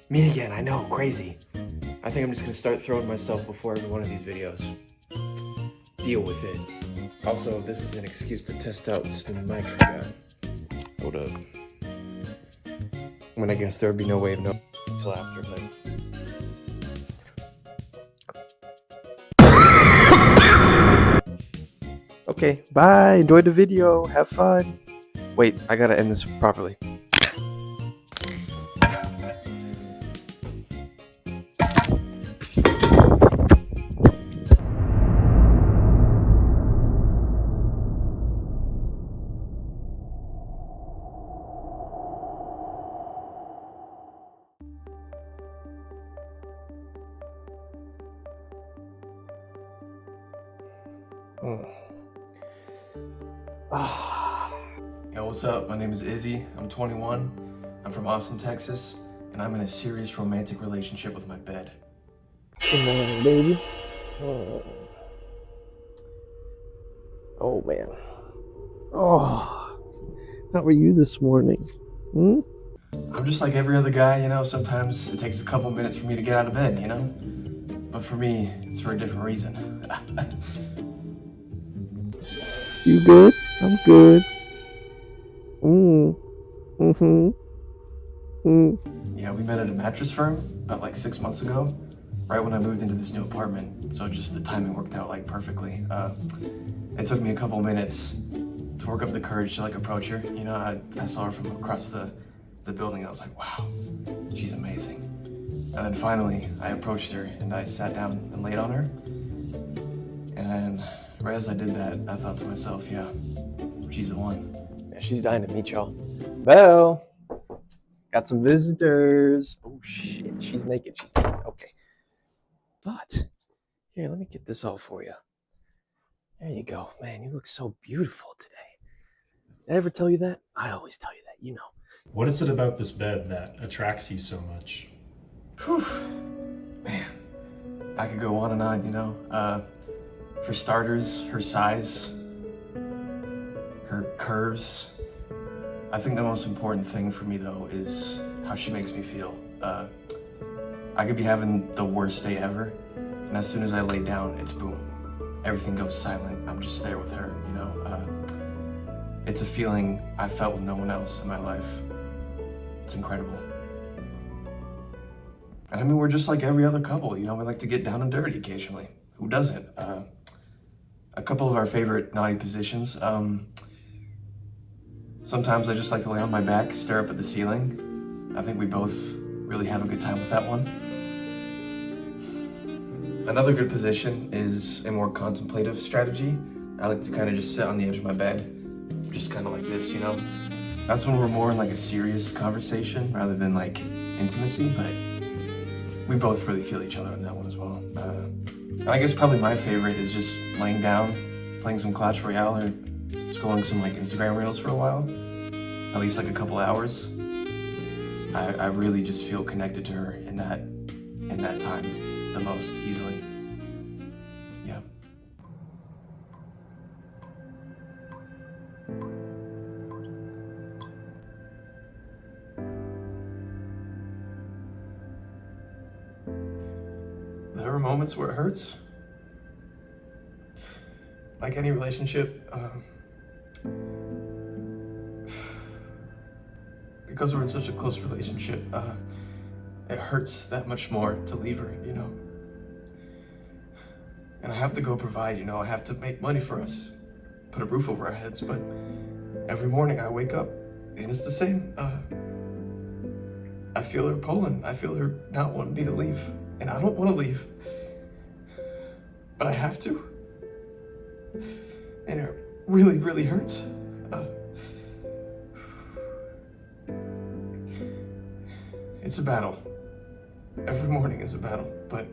Me again, I know, crazy. I think I'm just gonna start throwing myself before every one of these videos. Deal with it. Also, this is an excuse to test out this new mic I got. Hold up. I mean, I guess there would be no way of knowing until after, but... Okay, bye, enjoy the video, have fun. Wait, I gotta end this properly. Yo, what's up? My name is Izzy. I'm 21. I'm from Austin, Texas, and I'm in a serious romantic relationship with my bed. Good morning, baby. Oh man. Oh, how are you this morning? I'm just like every other guy, you know. Sometimes it takes a couple minutes for me to get out of bed, you know. But for me, it's for a different reason. You good? I'm good. Yeah, we met at a mattress firm about like 6 months ago, right when I moved into this new apartment. So just the timing worked out like perfectly. It took me a couple minutes to work up the courage to like approach her. You know, I saw her from across the building. I was like, wow, she's amazing. And then finally, I approached her and I sat down and laid on her. And then right as I did that, I thought to myself, yeah, she's the one. Yeah, she's dying to meet y'all. Belle, got some visitors. Oh shit, she's naked. She's naked. Okay. But here, let me get this all for you. There you go. Man, you look so beautiful today. Did I ever tell you that? I always tell you that, you know. What is it about this bed that attracts you so much? Whew. Man, I could go on and on, you know. For starters, her size, her curves. I think the most important thing for me, though, is how she makes me feel. I could be having the worst day ever, and as soon as I lay down, it's boom. Everything goes silent. I'm just there with her, you know. It's a feeling I felt with no one else in my life. It's incredible. And I mean, we're just like every other couple, you know, we like to get down and dirty occasionally. Who doesn't? A couple of our favorite naughty positions. Sometimes I just like to lay on my back, stare up at the ceiling. I think we both really have a good time with that one. Another good position is a more contemplative strategy. I like to kind of just sit on the edge of my bed, just kind of like this, you know? That's when we're more in like a serious conversation rather than like intimacy, but we both really feel each other on that one as well. And I guess probably my favorite is just laying down, playing some Clash Royale or scrolling some like Instagram reels for a while, at least like a couple hours. I really just feel connected to her in that time the most easily. Yeah. There are moments where it hurts. Like any relationship, because we're in such a close relationship, it hurts that much more to leave her, you know? And I have to go provide, you know, I have to make money for us, put a roof over our heads, but every morning I wake up and it's the same. I feel her pulling, I feel her not wanting me to leave, and I don't want to leave, but I have to. And it really, really hurts. It's a battle. Every morning is a battle, but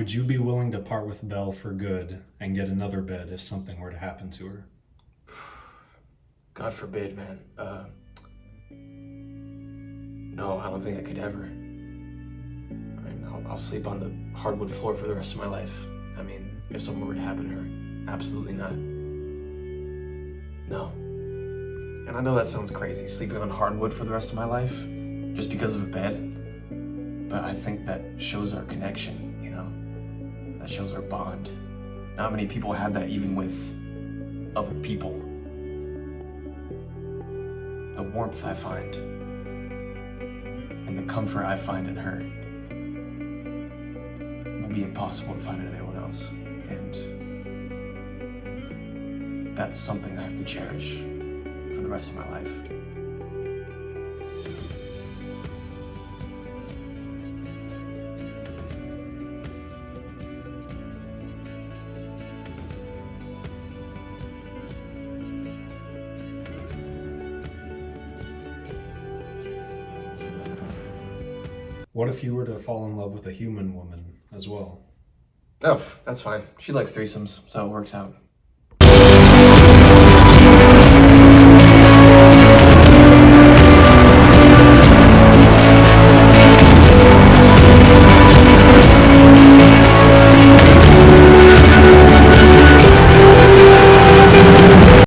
Would you be willing to part with Belle for good and get another bed if something were to happen to her? God forbid, man. No, I don't think I could ever. I mean, I'll sleep on the hardwood floor for the rest of my life. I mean, if something were to happen to her, absolutely not. No. And I know that sounds crazy, sleeping on hardwood for the rest of my life, just because of a bed. But I think that shows our connection, you know? That shows our bond. Not many people have that even with other people. The warmth I find, and the comfort I find in her, will be impossible to find in anyone else. And that's something I have to cherish for the rest of my life. What if you were to fall in love with a human woman as well? Oh, that's fine. She likes threesomes, so it works out.